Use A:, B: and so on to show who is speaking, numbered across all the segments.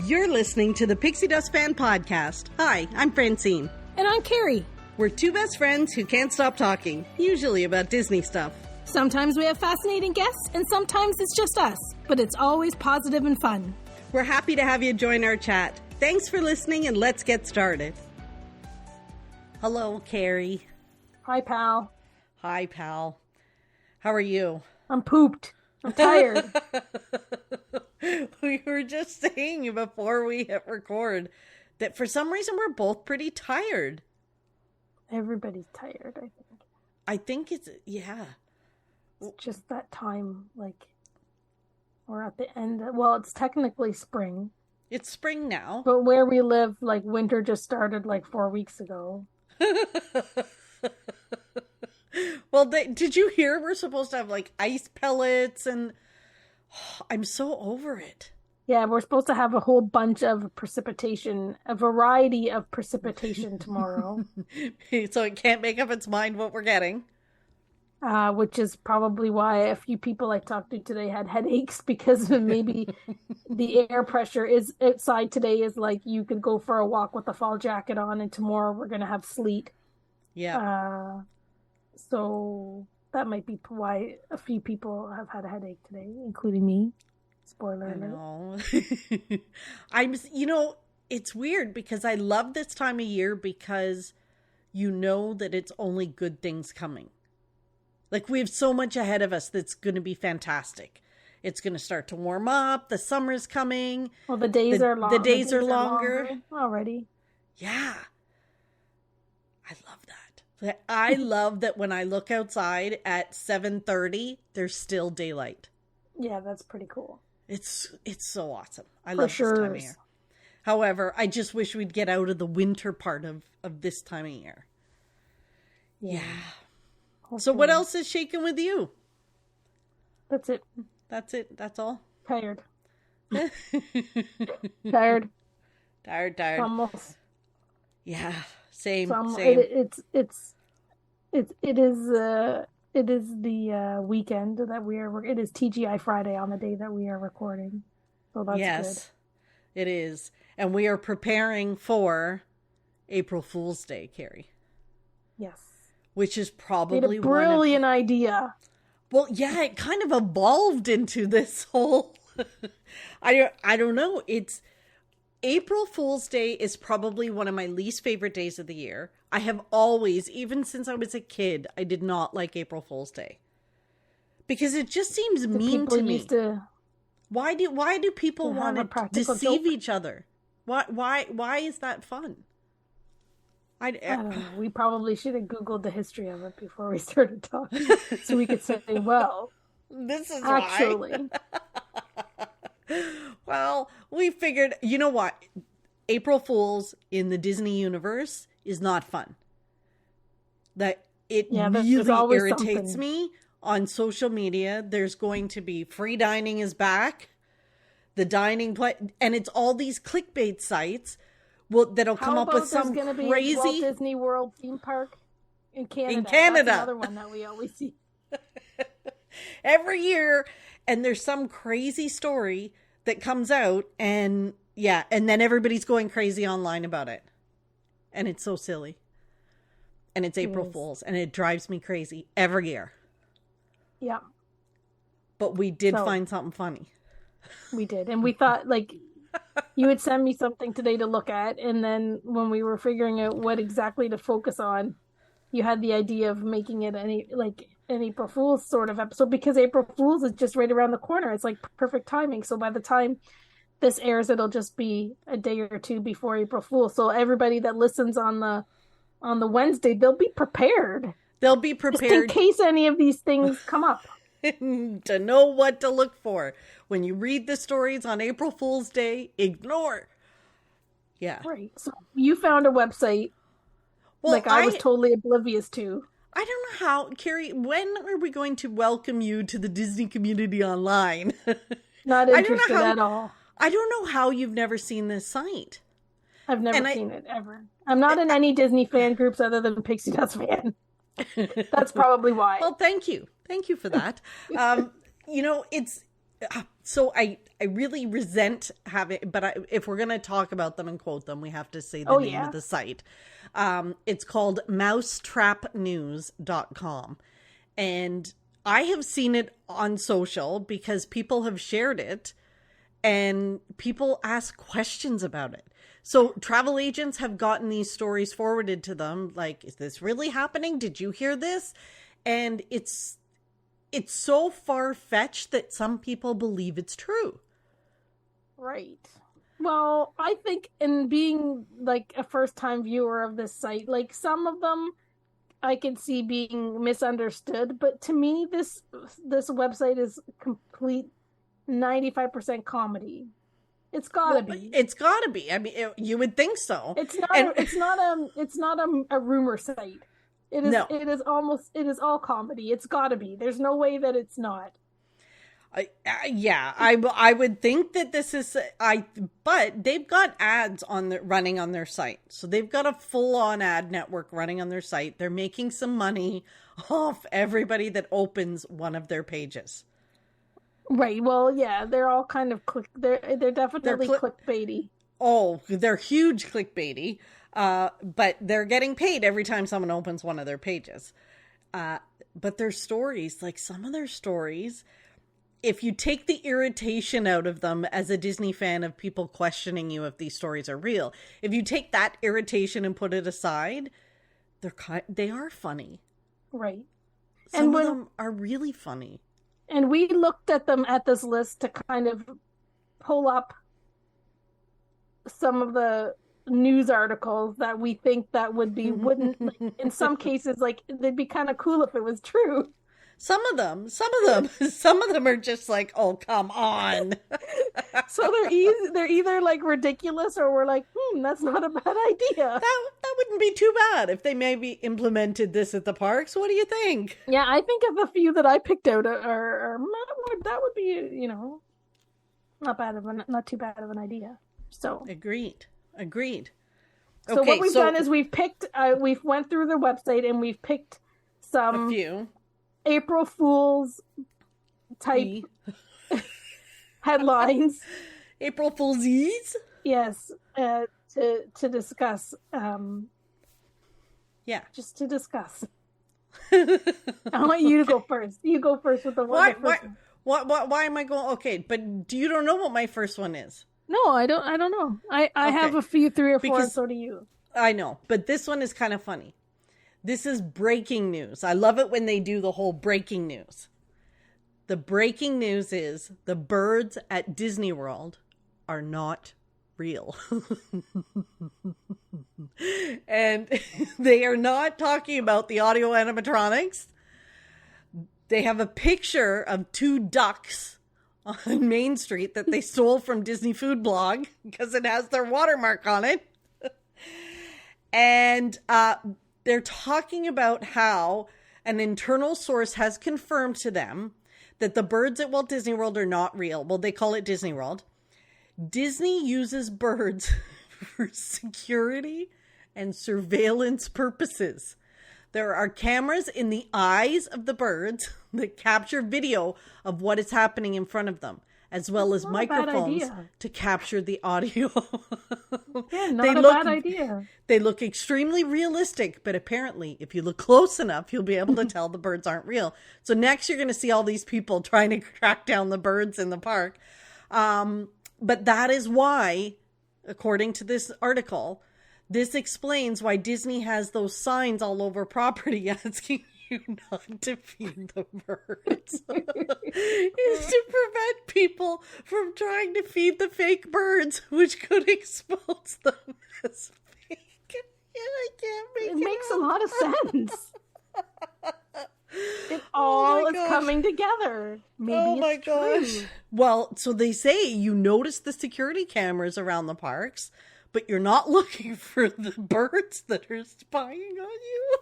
A: You're listening to the Pixie Dust Fan Podcast. Hi, I'm Francine.
B: And I'm Carrie.
A: We're two best friends who can't stop talking, usually about Disney stuff.
B: Sometimes we have fascinating guests, and sometimes it's just us. But it's always positive and fun.
A: We're happy to have you join our chat. Thanks for listening, and let's get started. Hello, Carrie.
B: Hi, pal.
A: Hi, pal. How are you?
B: I'm pooped. I'm tired.
A: We were just saying before we hit record that for some reason we're both pretty tired.
B: Everybody's tired, I think.
A: I think it's, yeah.
B: It's just that time, like, we're at the end. Well, it's technically spring.
A: It's spring now.
B: But where we live, like, winter just started like 4 weeks ago.
A: Well, did you hear we're supposed to have like ice pellets and I'm so over it.
B: Yeah, we're supposed to have a whole bunch of precipitation, a variety of precipitation tomorrow.
A: So it can't make up its mind what we're getting.
B: Which is probably why a few people I talked to today had headaches, because maybe the air pressure is outside today is like you could go for a walk with a fall jacket on, and tomorrow we're going to have sleet.
A: Yeah.
B: So that might be why a few people have had a headache today, including me. Spoiler alert.
A: I know, it's weird because I love this time of year because you know that it's only good things coming. Like, we have so much ahead of us that's going to be fantastic. It's going to start to warm up. The summer's coming.
B: Well, the days are long.
A: The days are longer
B: already.
A: Yeah. I love that. I love that when I look outside at 7:30, there's still daylight.
B: Yeah, that's pretty cool.
A: It's so awesome. I love this time of year. However, I just wish we'd get out of the winter part of this time of year. Yeah. Hopefully. So what else is shaking with you?
B: That's it.
A: That's it. That's all.
B: Tired. Tired.
A: Almost. Yeah. Same.
B: So
A: same.
B: It is the weekend that we are. It is TGI Friday on the day that we are recording. So that's
A: yes, good. It is, and we are preparing for April Fool's Day, Carrie.
B: Yes.
A: Which is probably
B: a brilliant idea.
A: Well, yeah, it kind of evolved into this whole. I don't know. It's April Fool's Day is probably one of my least favorite days of the year. I have always, even since I was a kid, I did not like April Fool's Day because it just seems mean to me. Why do people want to deceive each other? Why is that fun? I
B: don't know. We probably should have Googled the history of it before we started talking, so we could say, well,
A: this is
B: actually.
A: Well, we figured, you know what? April Fools in the Disney universe is not fun. That it really irritates me on social media. There's going to be free dining is back. The dining and it's all these clickbait sites. Well, that'll come up with some crazy
B: Walt Disney World theme park in Canada.
A: In Canada,
B: that's another one that we always see
A: every year. And there's some crazy story that comes out, and then everybody's going crazy online about it, and it's so silly. And it's April Fool's, and it drives me crazy every year.
B: Yeah,
A: but we did find something funny.
B: We did, and we thought like. You would send me something today to look at, and then when we were figuring out what exactly to focus on, you had the idea of making it an April Fool's sort of episode, because April Fool's is just right around the corner. It's like perfect timing. So by the time this airs, it'll just be a day or two before April Fool's. So everybody that listens on the Wednesday, they'll be prepared.
A: They'll be prepared
B: just in case any of these things come up.
A: To know what to look for. When you read the stories on April Fool's Day, ignore. Yeah.
B: Right. So you found a website I was totally oblivious to.
A: I don't know how, Carrie, when are we going to welcome you to the Disney community online?
B: Not interested at all.
A: I don't know how you've never seen this site.
B: I've never seen it, ever. I'm not in any Disney fan groups other than Pixie Dust Fan. That's probably why.
A: Well, thank you. Thank you for that. It's So I really resent having, but if we're going to talk about them and quote them, we have to say the name of the site. It's called mousetrapnews.com. And I have seen it on social because people have shared it and people ask questions about it. So travel agents have gotten these stories forwarded to them. Like, is this really happening? Did you hear this? And it's so far-fetched that some people believe it's true.
B: Right. Well, I think in being like a first-time viewer of this site, like some of them I can see being misunderstood, but to me this website is complete 95% comedy. It's gotta be.
A: It's gotta be. I mean, you would think so.
B: It's not a rumor site. It is. No. It is all comedy. It's gotta be. There's no way that it's not.
A: I would think that this is but they've got ads running on their site. So they've got a full-on ad network running on their site. They're making some money off everybody that opens one of their pages.
B: Right. Well, yeah, they're all kind of they're definitely clickbaity.
A: Oh, they're huge clickbaity. But they're getting paid every time someone opens one of their pages. But their stories, like some of their stories, if you take the irritation out of them as a Disney fan of people questioning you if these stories are real, if you take that irritation and put it aside, they are funny.
B: Right.
A: Some of them are really funny.
B: And we looked at them at this list to kind of pull up some of the news articles that we think that wouldn't like, in some cases, like they'd be kind of cool if it was true.
A: Some of them are just like, oh, come on.
B: So they're either like ridiculous or we're like, that's not a bad idea.
A: That wouldn't be too bad if they maybe implemented this at the parks. What do you think?
B: Yeah, I think of a few that I picked out that would be, not too bad of an idea. So
A: agreed.
B: So what we've done is we've went through the website and we've picked a
A: few
B: April Fool's type headlines.
A: April Fool's?
B: Yes, to discuss. Just to discuss. I want you to go first. You go first with the one.
A: Why am I going? Okay, but you don't know what my first one is.
B: No, I don't know. I have a few, 3 or 4, and so do you.
A: I know, but this one is kind of funny. This is breaking news. I love it when they do the whole breaking news. The breaking news is the birds at Disney World are not real. And they are not talking about the audio animatronics. They have a picture of 2 ducks on Main Street that they stole from Disney Food Blog because it has their watermark on it. And they're talking about how an internal source has confirmed to them that the birds at Walt Disney World are not real. Well, they call it Disney World. Disney uses birds for security and surveillance purposes. There are cameras in the eyes of the birds that capture video of what is happening in front of them, as well as microphones to capture the audio.
B: Yeah, not a bad idea.
A: They look extremely realistic, but apparently if you look close enough, you'll be able to tell the birds aren't real. So next you're going to see all these people trying to track down the birds in the park. But that is why, according to this article, this explains why Disney has those signs all over property asking you not to feed the birds. Is to prevent people from trying to feed the fake birds, which could expose them as fake. And I can't make it
B: makes a lot of sense. It all is coming together. Maybe it's true.
A: Well, so they say you notice the security cameras around the parks, but you're not looking for the birds that are spying on you.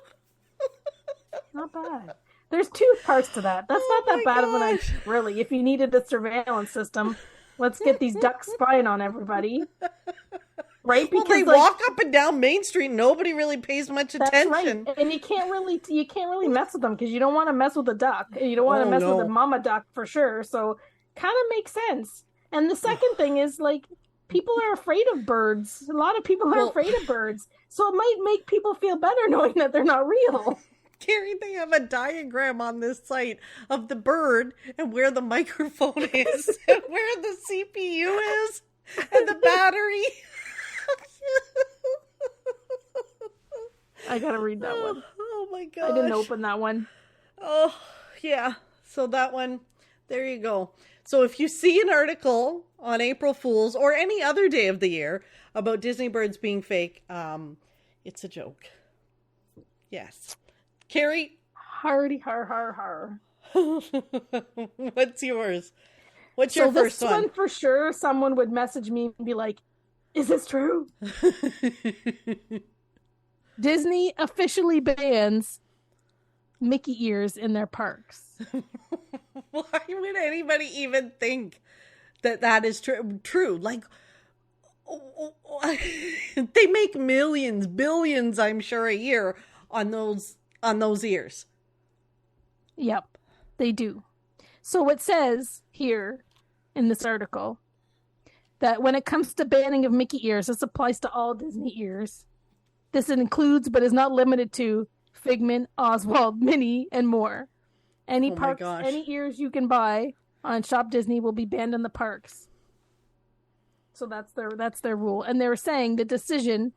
B: Not bad. There's 2 parts to that. That's not that bad of an idea, really. If you needed a surveillance system, let's get these ducks spying on everybody. Right?
A: Because they walk up and down Main Street. Nobody really pays much attention.
B: Right. And you can't really mess with them because you don't want to mess with a duck. You don't want to mess with a mama duck for sure. So kind of makes sense. And the second thing is, like, people are afraid of birds. A lot of people are afraid of birds. So it might make people feel better knowing that they're not real.
A: Carrie, they have a diagram on this site of the bird and where the microphone is and where the CPU is and the battery.
B: I gotta read that one.
A: Oh my gosh.
B: I didn't open that one.
A: Oh, yeah. So that one, there you go. So if you see an article on April Fool's or any other day of the year about Disney birds being fake, it's a joke. Yes. Carrie?
B: Hardy har har har.
A: What's yours? What's your first one?
B: So this one for sure, someone would message me and be like, is this true? Disney officially bans Mickey ears in their parks.
A: Why would anybody even think that that is true? Like, they make millions, billions, I'm sure, a year on those ears.
B: Yep, they do. So it says here in this article that when it comes to banning of Mickey ears, this applies to all Disney ears. This includes, but is not limited to, Figment, Oswald, Minnie, and more. Any parks, any ears you can buy on Shop Disney will be banned in the parks. So that's their rule. And they were saying the decision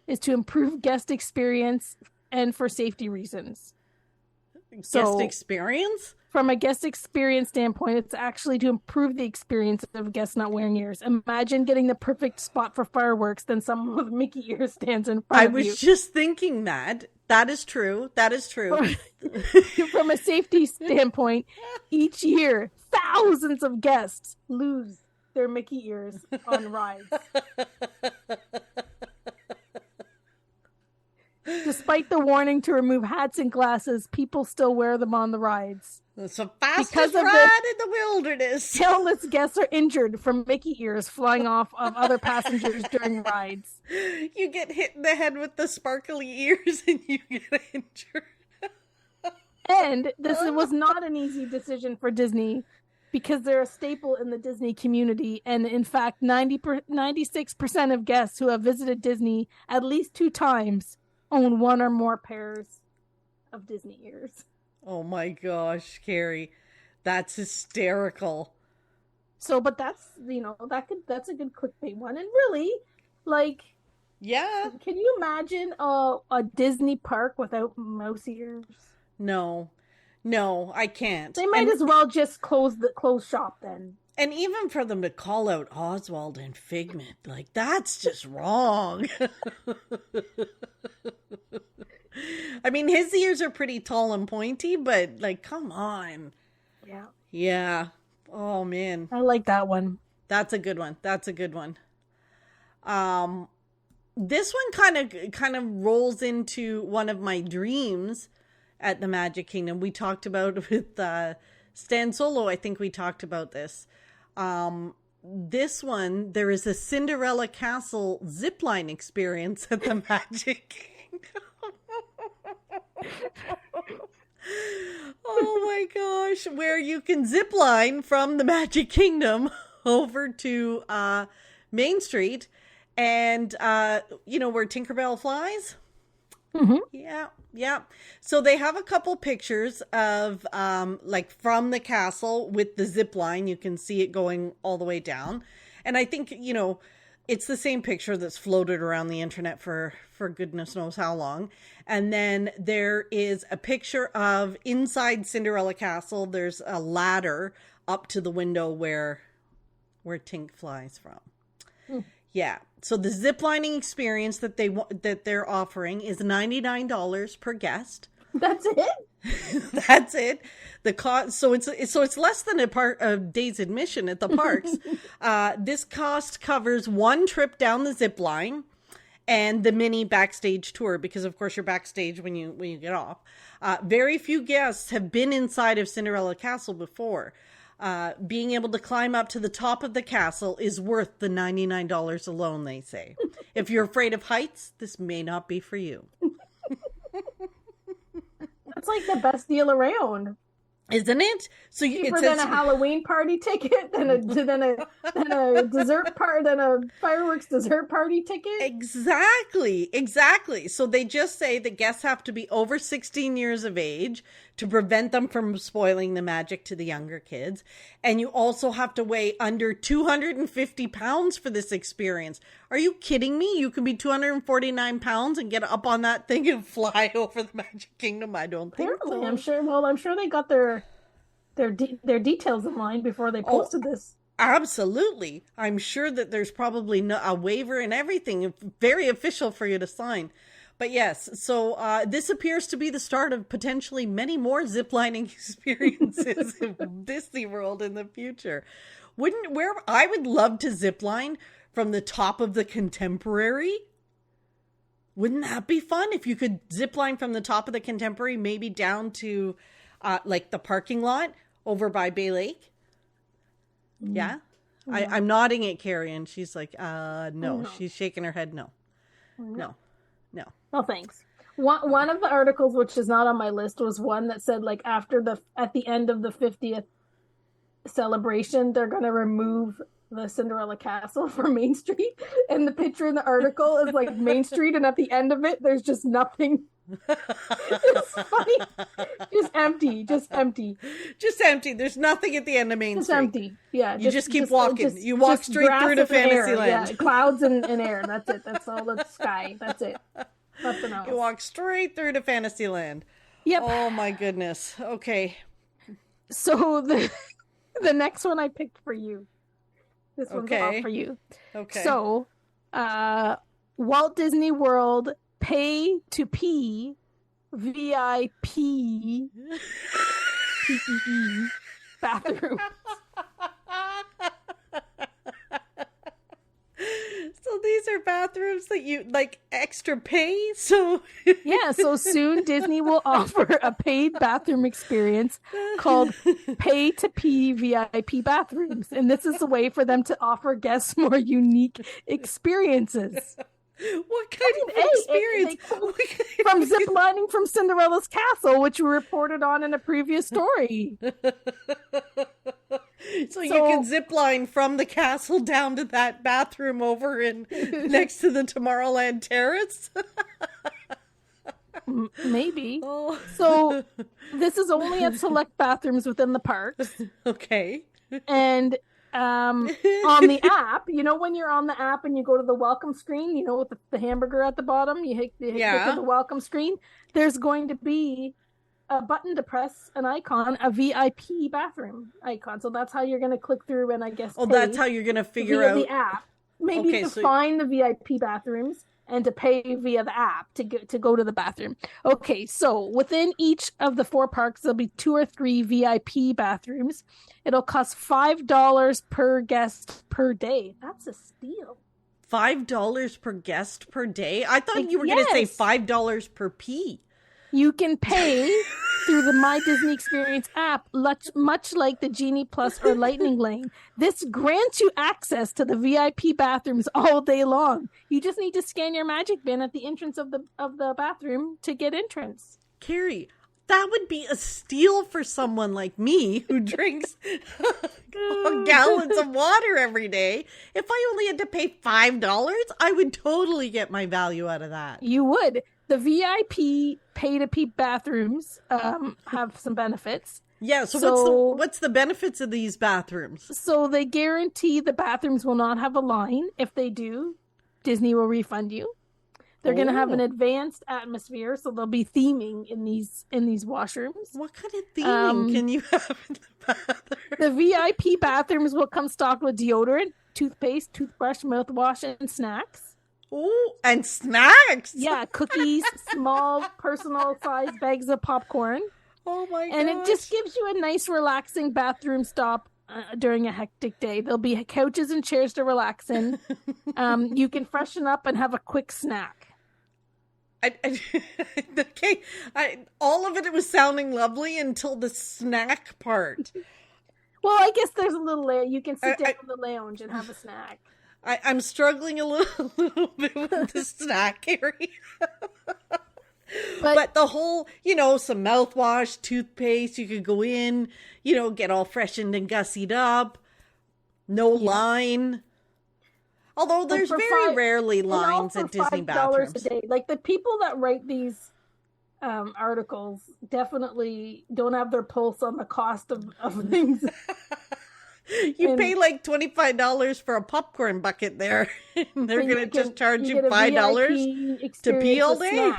B: is to improve guest experience and for safety reasons.
A: Guest experience?
B: From a guest experience standpoint, it's actually to improve the experience of guests not wearing ears. Imagine getting the perfect spot for fireworks, then someone with Mickey ears stands in front of you.
A: I was just thinking that. That is true. That is true.
B: From a safety standpoint, each year, thousands of guests lose their Mickey ears on rides. Despite the warning to remove hats and glasses, people still wear them on the rides.
A: It's the fastest ride in the wilderness.
B: Countless guests are injured from Mickey ears flying off of other passengers during rides.
A: You get hit in the head with the sparkly ears and you get injured.
B: And this was not an easy decision for Disney because they're a staple in the Disney community. And in fact, 96% of guests who have visited Disney at least 2 times own 1 or more pairs of Disney ears.
A: Oh my gosh, Carrie. That's hysterical.
B: So, but that's, that's a good clickbait one. And really, like,
A: yeah.
B: Can you imagine a Disney park without mouse ears?
A: No, I can't.
B: They might as well just close shop then.
A: And even for them to call out Oswald and Figment, like, that's just wrong. I mean, his ears are pretty tall and pointy, but, like, come on.
B: Yeah.
A: Yeah. Oh, man.
B: I like that one.
A: That's a good one. This one kind of rolls into one of my dreams at the Magic Kingdom. We talked about with Stan Solo. I think we talked about this. This one, there is a Cinderella Castle zipline experience at the Magic Kingdom. Oh my gosh, where you can zipline from the Magic Kingdom over to Main Street and where Tinkerbell flies.
B: Mm-hmm.
A: Yeah. So they have a couple pictures of from the castle with the zip line. You can see it going all the way down. And I think, it's the same picture that's floated around the internet for goodness knows how long. And then there is a picture of inside Cinderella Castle. There's a ladder up to the window where Tink flies from. Mm. Yeah. So the ziplining experience that they're offering is $99 per guest.
B: That's it?
A: That's it. The cost, so it's less than a day's admission at the parks. This cost covers 1 trip down the zip line and the mini backstage tour, because of course you're backstage when you get off. Very few guests have been inside of Cinderella Castle before. Being able to climb up to the top of the castle is worth the $99 alone, they say. If you're afraid of heights, this may not be for you.
B: That's like the best deal around.
A: Isn't it? So
B: Cheaper than a Halloween party ticket, than a fireworks dessert party ticket.
A: Exactly. So they just say the guests have to be over 16 years of age to prevent them from spoiling the magic to the younger kids. And you also have to weigh under 250 pounds for this experience. Are you kidding me? You can be 249 pounds and get up on that thing and fly over the Magic Kingdom? I don't think
B: Apparently,
A: so.
B: I'm sure they got their details in line before they posted this.
A: Absolutely. I'm sure that there's probably a waiver and everything, very official for you to sign. But yes, so this appears to be the start of potentially many more ziplining experiences in Disney World in the future. I would love to zipline from the top of the Contemporary. Wouldn't that be fun if you could zipline from the top of the Contemporary, maybe down to like the parking lot over by Bay Lake? Yeah. I'm nodding at Carrie and she's like, no.
B: No.
A: She's shaking her head. No.
B: No, thanks. One of the articles, which is not on my list, was one that said like at the end of the 50th celebration, they're going to remove the Cinderella Castle from Main Street. And the picture in the article is like Main Street, and at the end of it, there's just nothing. It's funny. Just empty.
A: There's nothing at the end of Main Street.
B: Just empty. Yeah.
A: You just keep walking. You walk straight through to Fantasyland.
B: Yeah, clouds and air. That's it. That's all. That's sky. That's it. Nothing else.
A: You walk straight through to Fantasyland.
B: Yep.
A: Oh my goodness. Okay.
B: So the next one I picked for you. This one's all for you.
A: Okay.
B: So, Walt Disney World pay to pee VIP PEE bathroom.
A: So these are bathrooms that you like extra pay. So
B: yeah, so soon Disney will offer a paid bathroom experience called Pay to Pee VIP bathrooms, and this is a way for them to offer guests more unique experiences.
A: What kind of experience?
B: From ziplining from Cinderella's castle, which we reported on in a previous story.
A: So you can zipline from the castle down to that bathroom over in next to the Tomorrowland Terrace.
B: Maybe.
A: Oh.
B: So this is only at select bathrooms within the parks.
A: Okay.
B: And on the app, when you're on the app and you go to the welcome screen, with the hamburger at the bottom, you hit to the welcome screen, there's going to be a button to press, an icon, a VIP bathroom icon. So that's how you're going to click through and I guess
A: that's how you're going to figure out
B: the app. Maybe to find the VIP bathrooms and to pay via the app to go to the bathroom. Okay, so within each of the 4 parks, there'll be 2 or 3 VIP bathrooms. It'll cost $5 per guest per day. That's a steal.
A: $5 per guest per day? I thought you were going to say $5 per pee.
B: You can pay through the My Disney Experience app, much like the Genie Plus or Lightning Lane. This grants you access to the VIP bathrooms all day long. You just need to scan your magic bin at the entrance of the bathroom to get entrance.
A: Carrie, that would be a steal for someone like me who drinks gallons of water every day. If I only had to pay $5, I would totally get my value out of that.
B: You would. The VIP pay-to-pee bathrooms have some benefits.
A: Yeah, so what's the benefits of these bathrooms?
B: So they guarantee the bathrooms will not have a line. If they do, Disney will refund you. They're going to have an advanced atmosphere, so there'll be theming in these washrooms.
A: What kind of theming can you have in the bathroom?
B: The VIP bathrooms will come stocked with deodorant, toothpaste, toothbrush, mouthwash, and snacks.
A: Oh, and snacks.
B: Yeah, cookies, small personal-sized bags of popcorn.
A: Oh my god!
B: And it just gives you a nice, relaxing bathroom stop during a hectic day. There'll be couches and chairs to relax in. You can freshen up and have a quick snack.
A: Okay, all of it was sounding lovely until the snack part.
B: Well, I guess there's a little. You can sit down in the lounge and have a snack.
A: I'm struggling a little bit with the snack area. But the whole, some mouthwash, toothpaste, you could go in, get all freshened and gussied up. No line. Although there's very rarely lines at Disney bathrooms.
B: $5 a day. Like the people that write these articles definitely don't have their pulse on the cost of things.
A: You pay like $25 for a popcorn bucket there. And they're going to just charge you $5 to pee all day.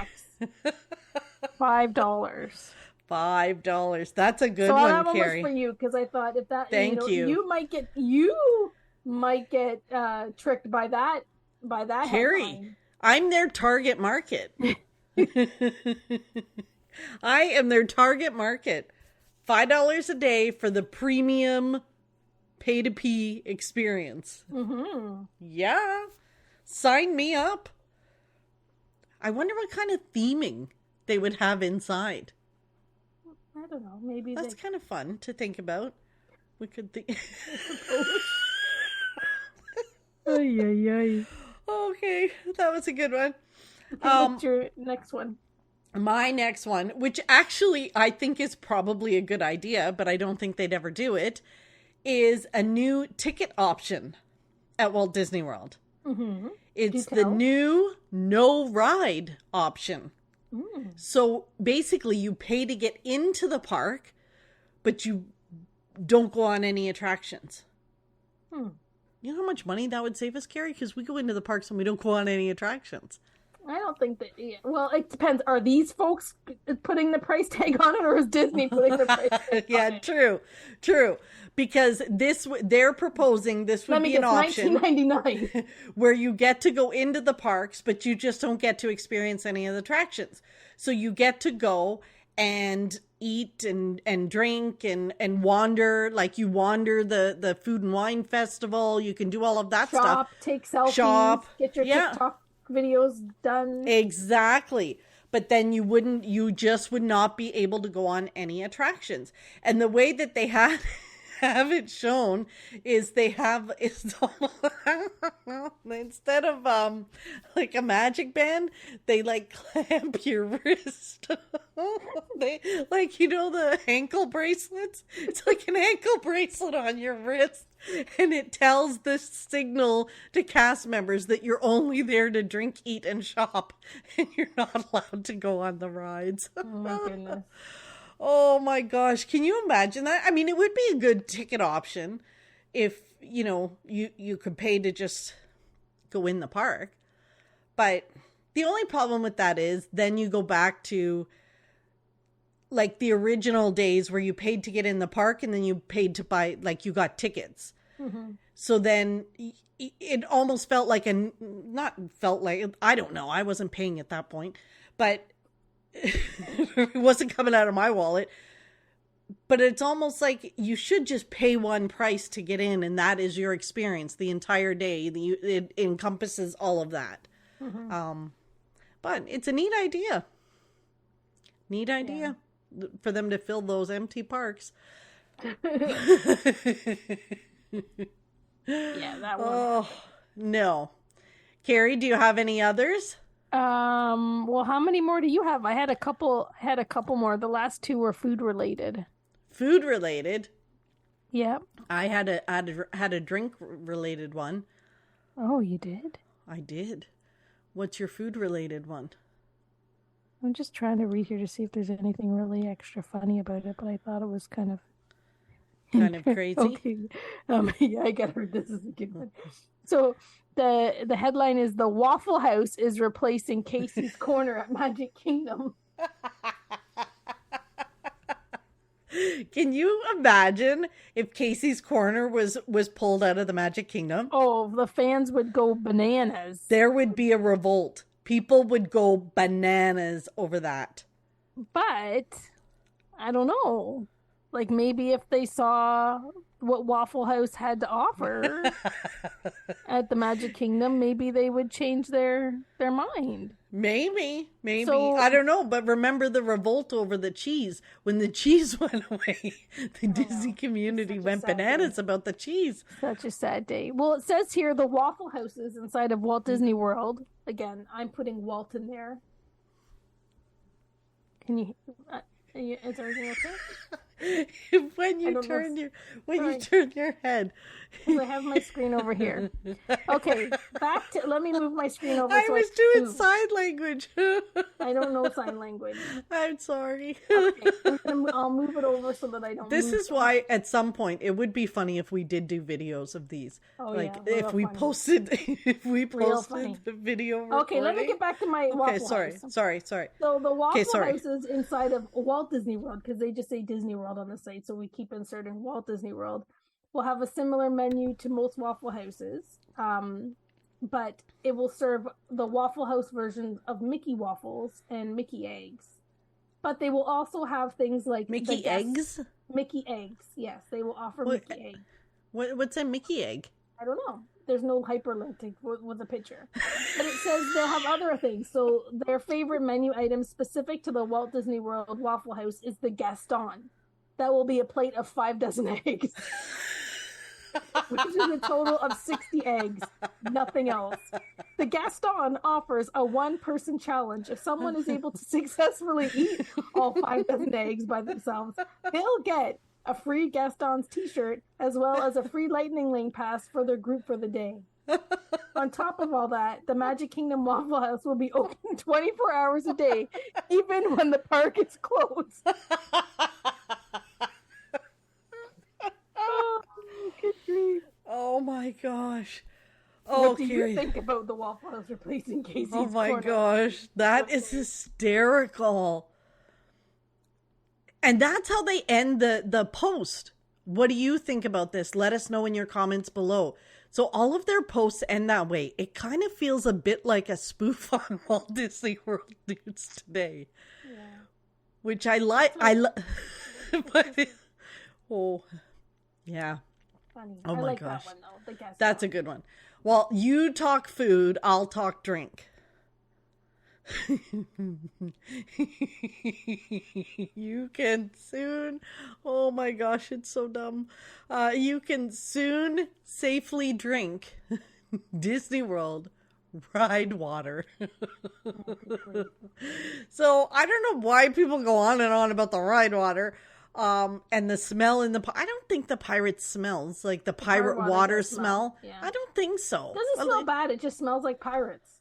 B: $5.
A: $5. That's a good one,
B: that one
A: Carrie.
B: was for you because I thought if that
A: Thank you.
B: You might get tricked by that
A: Carrie,
B: headline.
A: I'm their target market. I am their target market. $5 a day for the premium pay to pee experience. Mm-hmm. Yeah. Sign me up. I wonder what kind of theming they would have inside.
B: I don't know. Maybe
A: that's kind of fun to think about. We could think.
B: Ay.
A: Okay, that was a good one.
B: What's your next one?
A: My next one, which actually I think is probably a good idea, but I don't think they'd ever do it, is a new ticket option at Walt Disney World. Mm-hmm. It's the new no ride option. Mm. So basically you pay to get into the park, but you don't go on any attractions. You know how much money that would save us, Carrie? Because we go into the parks and we don't go on any attractions.
B: I don't think that... Well, it depends. Are these folks putting the price tag on it, or is Disney putting the price tag on it?
A: True. Because they're proposing this would be an option
B: $19.99
A: where you get to go into the parks, but you just don't get to experience any of the attractions. So you get to go and eat and drink and wander, like you wander the Food and Wine Festival. You can do all of that stuff.
B: Take selfies, get your TikTok videos done.
A: Exactly. But then you just would not be able to go on any attractions. And the way that they have it shown is instead of like a magic band, they like clamp your wrist. They the ankle bracelets. It's like an ankle bracelet on your wrist, and it tells the signal to cast members that you're only there to drink, eat, and shop, and you're not allowed to go on the rides.
B: Oh my goodness.
A: Oh my gosh. Can you imagine that? I mean, it would be a good ticket option if, you could pay to just go in the park. But the only problem with that is then you go back to like the original days where you paid to get in the park and then you paid to buy, like you got tickets. Mm-hmm. So then it almost felt like I don't know. I wasn't paying at that point, but it wasn't coming out of my wallet. But it's almost like you should just pay one price to get in, and that is your experience the entire day. It encompasses all of that. Mm-hmm. But it's a neat idea. For them to fill those empty parks.
B: Yeah, that one.
A: Oh, no. Carrie, do you have any others?
B: Well, how many more do you have? I had a couple more. The last two were food related.
A: Food related?
B: Yeah.
A: I had a drink related one.
B: Oh, you did?
A: I did. What's your food related one?
B: I'm just trying to read here to see if there's anything really extra funny about it, but I thought it was kind of
A: crazy.
B: Okay. Yeah, I got her. This is a good one. So the headline is "The Waffle House is replacing Casey's Corner at Magic Kingdom."
A: Can you imagine if Casey's Corner was pulled out of the Magic Kingdom?
B: Oh, the fans would go bananas.
A: There would be a revolt. People would go bananas over that.
B: But I don't know. Like maybe if they saw what Waffle House had to offer at the Magic Kingdom, maybe they would change their mind. Maybe.
A: So, I don't know. But remember the revolt over the cheese. When the cheese went away, the Disney community went bananas about the cheese.
B: Such a sad day. Well, it says here the Waffle Houses inside of Walt Disney World. Again, I'm putting Walt in there. Can you? Is everything okay?
A: When you turn your head,
B: because I have my screen over here. Okay, back to. Let me move my screen over.
A: I was doing sign language.
B: I don't know sign language.
A: I'm sorry.
B: Okay, I'll move it over so that I don't.
A: This is why at some point it would be funny if we did do videos of these.
B: Oh,
A: like
B: yeah,
A: if we posted the video recording.
B: Okay, let me get back to my Waffle House.
A: Sorry.
B: So the Waffle House is inside of Walt Disney World because they just say Disney World on the site, so we keep inserting Walt Disney World. We'll have a similar menu to most Waffle Houses, but it will serve the Waffle House version of Mickey waffles and Mickey eggs. But they will also have things like
A: Mickey eggs?
B: Mickey eggs, yes. They will offer Mickey eggs.
A: What's a Mickey egg?
B: I don't know. There's no hyperlink with a picture. But it says they'll have other things. So their favorite menu item specific to the Walt Disney World Waffle House is the Gaston. That will be a plate of 5 dozen eggs. Which is a total of 60 eggs. Nothing else. The Gaston offers a one-person challenge. If someone is able to successfully eat all 5 dozen eggs by themselves, they'll get a free Gaston's t-shirt as well as a free Lightning Lane pass for their group for the day. On top of all that, the Magic Kingdom Waffle House will be open 24 hours a day, even when the park is closed.
A: Oh my gosh.
B: What do you think about the Waffle House replacing Casey's Corner?
A: Oh my gosh. That is hysterical. And that's how they end the post. What do you think about this? Let us know in your comments below. So all of their posts end that way. It kind of feels a bit like a spoof on Walt Disney World News Today. Yeah. Which I like. But yeah.
B: Funny.
A: Oh
B: I
A: my
B: like
A: gosh.
B: that one, though.
A: That's a good one. Well, you talk food, I'll talk drink. You can soon, oh my gosh, it's so dumb. You can soon safely drink Disney World ride water. So I don't know why people go on and on about the ride water. And the smell in I don't think the pirate smells like the pirate water smell. Yeah. I don't think so.
B: It doesn't smell bad. It just smells like pirates.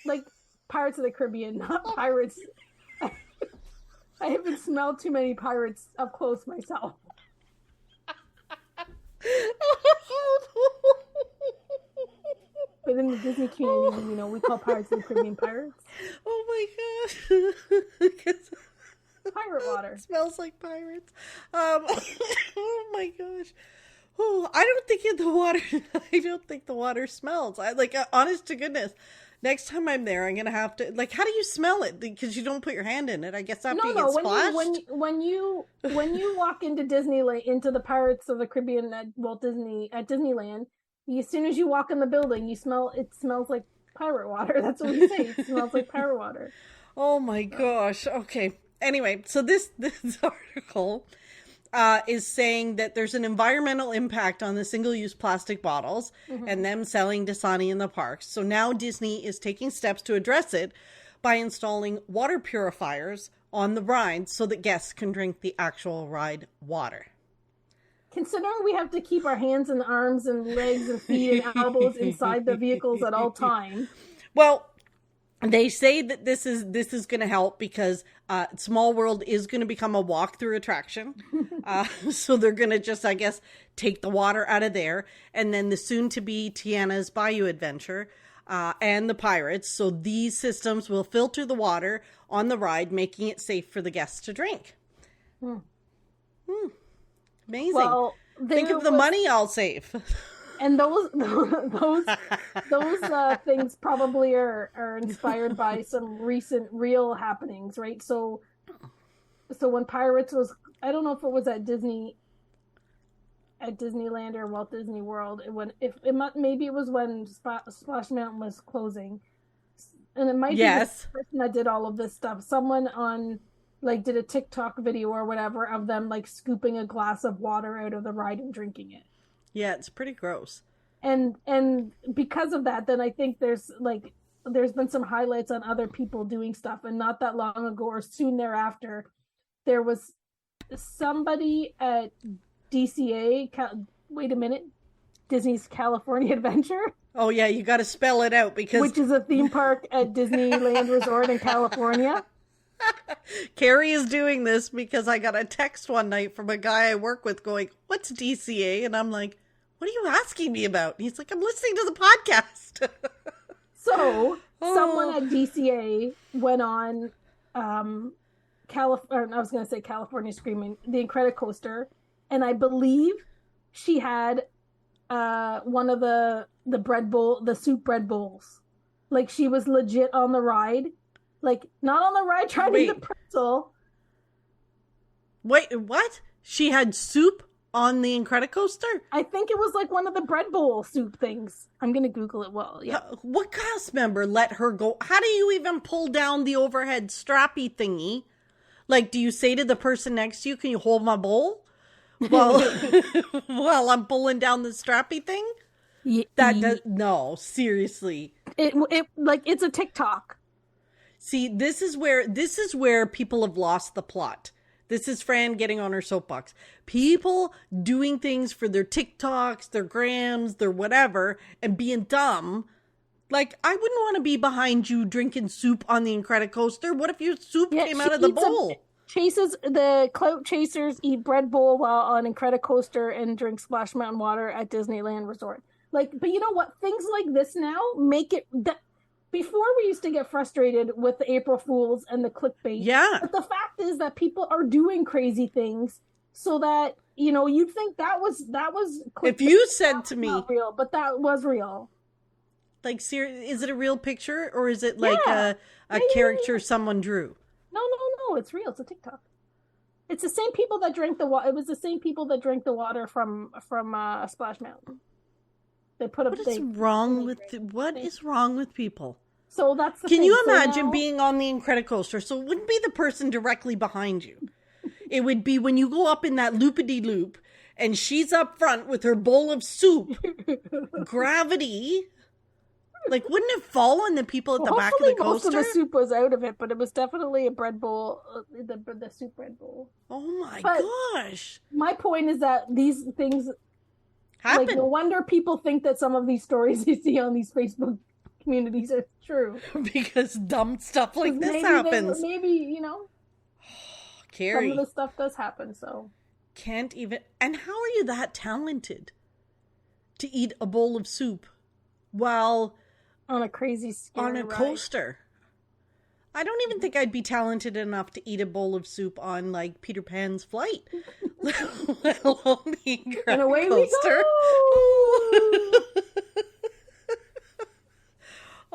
B: Like Pirates of the Caribbean, not pirates. I haven't smelled too many pirates up close myself. But in the Disney community, we call Pirates of the Caribbean pirates.
A: Oh my gosh.
B: Pirate water.
A: It smells like pirates. Oh my gosh. Oh, I don't think the water smells. Honest to goodness. Next time I'm there, I'm gonna have to how do you smell it? Because you don't put your hand in it. I guess after you get splashed.
B: When you walk into Disneyland, into the Pirates of the Caribbean at Disneyland, as soon as you walk in the building, it smells like pirate water. That's what we say. It smells like pirate water.
A: Oh my gosh. Okay. Anyway, so this article is saying that there's an environmental impact on the single-use plastic bottles and them selling Dasani in the parks. So now Disney is taking steps to address it by installing water purifiers on the rides so that guests can drink the actual ride water.
B: Considering we have to keep our hands and arms and legs and feet and elbows inside the vehicles at all times.
A: Well, they say that this is going to help because Small World is going to become a walk-through attraction. So they're going to just, I guess, take the water out of there. And then the soon-to-be Tiana's Bayou Adventure and the Pirates. So these systems will filter the water on the ride, making it safe for the guests to drink. Amazing. Well, think of the money I'll save.
B: And those things probably are inspired by some recent real happenings, right? So when Pirates was, I don't know if it was at Disneyland or Walt Disney World. Maybe it was when Splash Mountain was closing, and it might be the person that did all of this stuff. Someone did a TikTok video or whatever of them scooping a glass of water out of the ride and drinking it.
A: Yeah, it's pretty gross.
B: And because of that, then I think there's there's been some highlights on other people doing stuff, and not that long ago or soon thereafter, there was somebody at DCA. Wait a minute, Disney's California Adventure.
A: Oh yeah, you got to spell it out because
B: which is a theme park at Disneyland Resort in California.
A: Carrie is doing this because I got a text one night from a guy I work with going, "What's DCA?" And I'm like, "What are you asking me about?" And he's like, "I'm listening to the podcast."
B: So someone at DCA went on I was going to say California Screaming, the Incredicoaster, and I believe she had one of the soup bread bowls. Like, she was legit on the ride. Like, not on the ride trying to eat a pretzel.
A: Wait, what? She had soup on the Incredicoaster?
B: I think it was like one of the bread bowl soup things. I'm going to Google it. Well, yeah.
A: What cast member let her go? How do you even pull down the overhead strappy thingy? Like, do you say to the person next to you, "Can you hold my bowl?" Well, while I'm pulling down the strappy thing? No, seriously.
B: It's a TikTok.
A: See, this is where people have lost the plot. This is Fran getting on her soapbox. People doing things for their TikToks, their grams, their whatever, and being dumb. Like, I wouldn't want to be behind you drinking soup on the Incredicoaster. What if your soup came out of the bowl?
B: The clout chasers eat bread bowl while on Incredicoaster and drink Splash Mountain water at Disneyland Resort. Like, but you know what? Things like this now make it... Before, we used to get frustrated with the April Fools and the clickbait.
A: Yeah.
B: But the fact is that people are doing crazy things so that, you'd think that was clickbait.
A: If you said to me...
B: Not real, but that was real.
A: Like, is it a real picture, or is it like a caricature someone drew?
B: No, it's real. It's a TikTok. It's the same people that drank the water. It was the same people that drank the water from Splash Mountain. They put up. What is
A: wrong with people?
B: So that's the
A: Can
B: thing.
A: you imagine being on the Incredicoaster? So it wouldn't be the person directly behind you. It would be when you go up in that loopity-loop and she's up front with her bowl of soup. Gravity. Like, wouldn't it fall on the people at the back of the coaster?
B: Most of the soup was out of it, but it was definitely a bread bowl, the soup bread bowl.
A: Oh my gosh.
B: My point is that these things
A: happen.
B: Like, no wonder people think that some of these stories you see on these Facebook communities are true.
A: Because dumb stuff like this happens.
B: Maybe,
A: Carrie.
B: some of the stuff does happen, so.
A: Can't even. And how are you that talented to eat a bowl of soup while
B: on a crazy
A: on a coaster? I don't even think I'd be talented enough to eat a bowl of soup on, like, Peter Pan's flight. Let alone the Incredicoaster.
B: And away we go!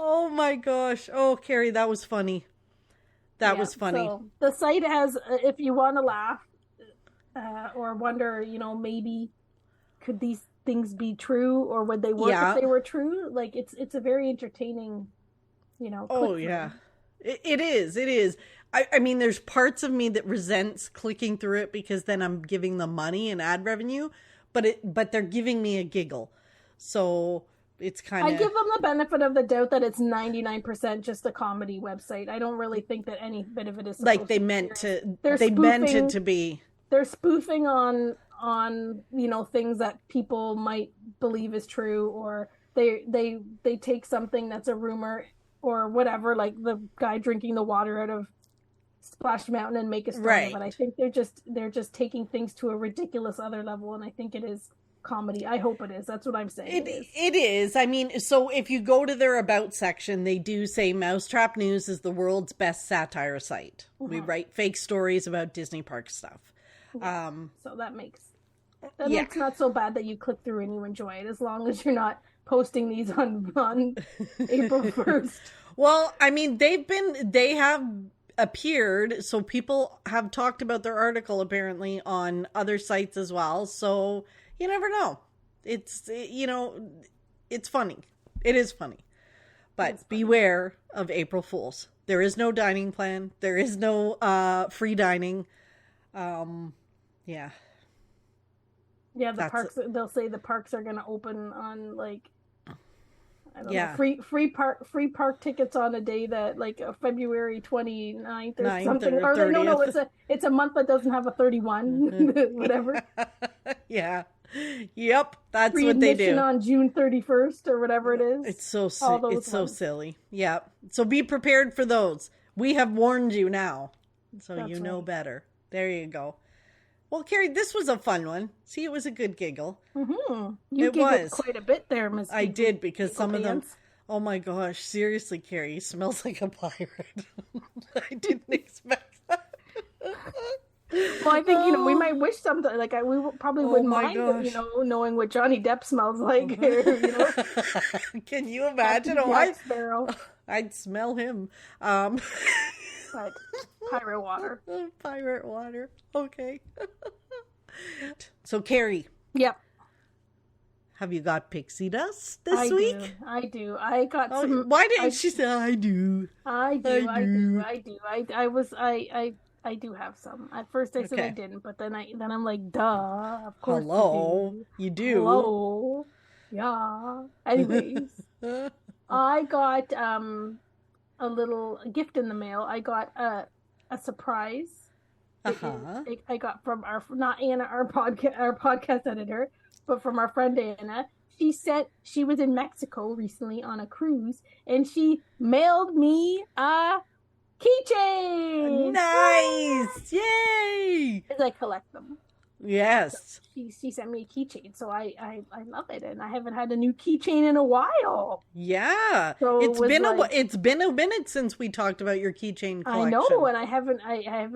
A: Oh my gosh. Oh, Carrie, that was funny. That was funny. So
B: the site has, if you want to laugh or wonder, maybe could these things be true, or would they work if they were true? Like, it's a very entertaining,
A: Oh yeah, it is. I mean, there's parts of me that resents clicking through it because then I'm giving them money and ad revenue, but they're giving me a giggle, so it's kind of.
B: I give them the benefit of the doubt that it's 99% just a comedy website. I don't really think that any bit of it is
A: like they meant to. They meant it to be.
B: They're spoofing on things that people might believe is true, or they take something that's a rumor or whatever, like the guy drinking the water out of Splash Mountain, and make a story of it. I think they're just taking things to a ridiculous other level, and I think it is comedy. I hope it is. That's what I'm saying.
A: It is. I mean, so if you go to their About section, they do say Mousetrap News is the world's best satire site. Uh-huh. We write fake stories about Disney park stuff.
B: Yeah. So that makes not so bad that you click through and you enjoy it, as long as you're not posting these on April 1st.
A: Well, I mean, they have appeared, so people have talked about their article apparently on other sites as well. So you never know. It's funny. It is funny. But beware of April Fools. There is no dining plan. There is no free dining. Yeah. Yeah,
B: parks, they'll say the parks are going to open on, like, I don't know, free park tickets on a day that like February 29th or something.
A: Or
B: no, it's a month that doesn't have a 31, whatever.
A: Yeah. Yep, that's
B: Free
A: what they
B: admission
A: do.
B: on June 31st or whatever it is.
A: It's so silly. Yeah. So be prepared for those. We have warned you now. So that's you know better. There you go. Well, Carrie, this was a fun one. See, it was a good giggle.
B: Mm-hmm. You giggled quite a bit there, Miss.
A: I did, because some of them... Oh my gosh, seriously, Carrie, he smells like a pirate. I didn't expect that.
B: Well, I think, we might wish something, like, we probably wouldn't mind, knowing what Johnny Depp smells like.
A: Can you imagine? I'd smell him.
B: But pirate water.
A: Pirate water. Okay. So, Carrie.
B: Yep.
A: Have you got pixie dust this week?
B: I do. I got some.
A: Why didn't she say I do?
B: I do. I do have some. At first I said I didn't, but then I'm like, duh, of course.
A: Hello. You do.
B: Hello. Yeah. Anyways. I got a little gift in the mail. I got a surprise. I got from not Anna, our podcast editor, but from our friend Anna. She said she was in Mexico recently on a cruise, and she mailed me a keychain.
A: Nice! Yay!
B: As I collect them.
A: Yes.
B: So she sent me a keychain, so I love it, and I haven't had a new keychain in a while.
A: Yeah. So it's been a minute since we talked about your keychain collection.
B: I know, and I haven't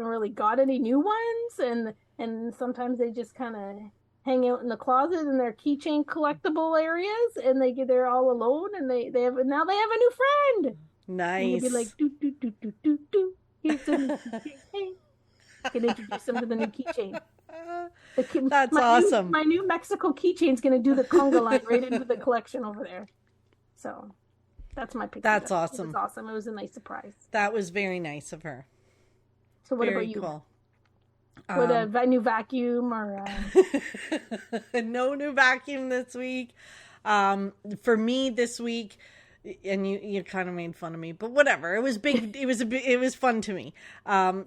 B: really got any new ones, and sometimes they just kind of hang out in the closet in their keychain collectible areas, and they're all alone, and they have a new friend.
A: Nice.
B: And you'd be like, do. Here's a new keychain. I can introduce them to the new keychain.
A: That's awesome.
B: My new Mexico keychain's going to do the conga line right into the collection over there. So that's my picture.
A: That's awesome.
B: It was awesome. It was a nice surprise.
A: That was very nice of her.
B: So what about you? Cool. With a new vacuum or
A: no new vacuum this week. For me this week, and you kind of made fun of me, but whatever. It was big. It was fun to me.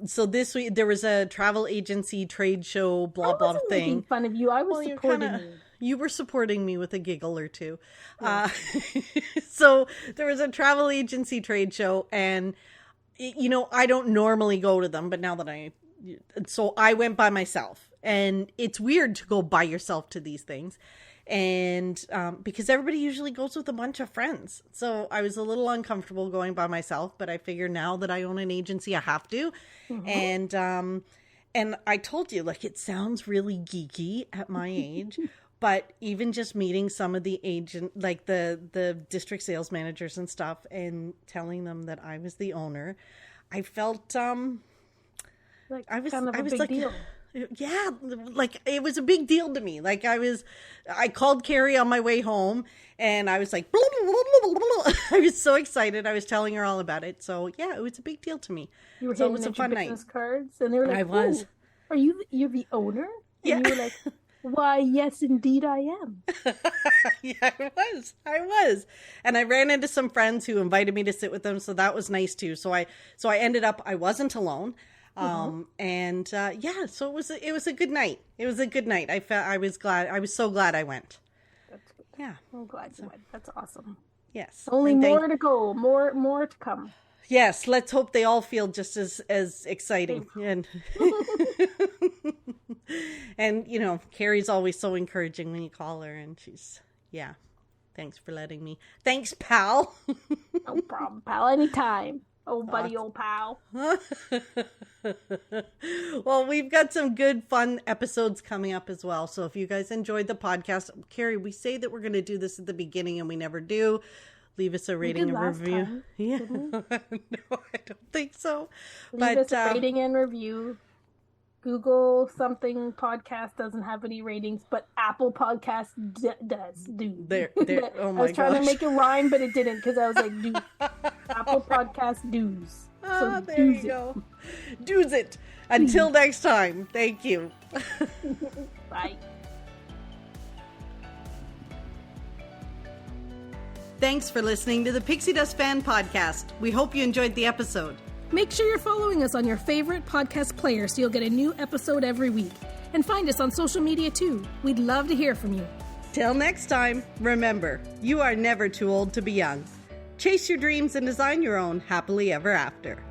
A: So this week there was a travel agency trade show, blah blah thing.
B: Making fun of you. I was supporting you.
A: You were supporting me with a giggle or two. Yeah. So there was a travel agency trade show, and I don't normally go to them, but now that so I went by myself, and it's weird to go by yourself to these things. And because everybody usually goes with a bunch of friends. So I was a little uncomfortable going by myself, but I figure now that I own an agency, I have to. Mm-hmm. And I told you, like, it sounds really geeky at my age, but even just meeting some of the like the district sales managers and stuff, and telling them that I was the owner, I felt
B: like I was a big deal.
A: Yeah, like it was a big deal to me. Like I called Carrie on my way home, and I was like, blah, blah, blah, blah, blah. I was so excited. I was telling her all about it. So yeah, it was a big deal to me.
B: You were handing out your business cards, and they were like, "I was. Are you're the owner?" And you were like, "Why, yes, indeed, I am."
A: Yeah, I was, and I ran into some friends who invited me to sit with them, so that was nice too. So I ended up, I wasn't alone. So it was a good night. It was a good night. I was so glad I went.
B: That's good.
A: Yeah.
B: I'm glad you went. That's awesome.
A: Yes.
B: Only more to go. More to come.
A: Yes. Let's hope they all feel just as exciting. And and Carrie's always so encouraging when you call her, and she's thanks for letting me. Thanks, pal.
B: No problem, pal. Anytime. Oh, buddy, old pal.
A: Well, we've got some good, fun episodes coming up as well. So if you guys enjoyed the podcast, Carrie, we say that we're going to do this at the beginning, and we never do. Leave us a rating and review.
B: Time,
A: yeah. No, I don't think so.
B: Leave us a rating and review. Google something podcast doesn't have any ratings, but Apple Podcast does.
A: Oh my
B: I was trying to make it rhyme, but it didn't, because I was like, dude. Apple Podcast dues. So
A: there you go. Do's it. Until next time. Thank you.
B: Bye.
A: Thanks for listening to the Pixie Dust Fan Podcast. We hope you enjoyed the episode.
B: Make sure you're following us on your favorite podcast player so you'll get a new episode every week. And find us on social media too. We'd love to hear from you.
A: Till next time, remember, you are never too old to be young. Chase your dreams and design your own happily ever after.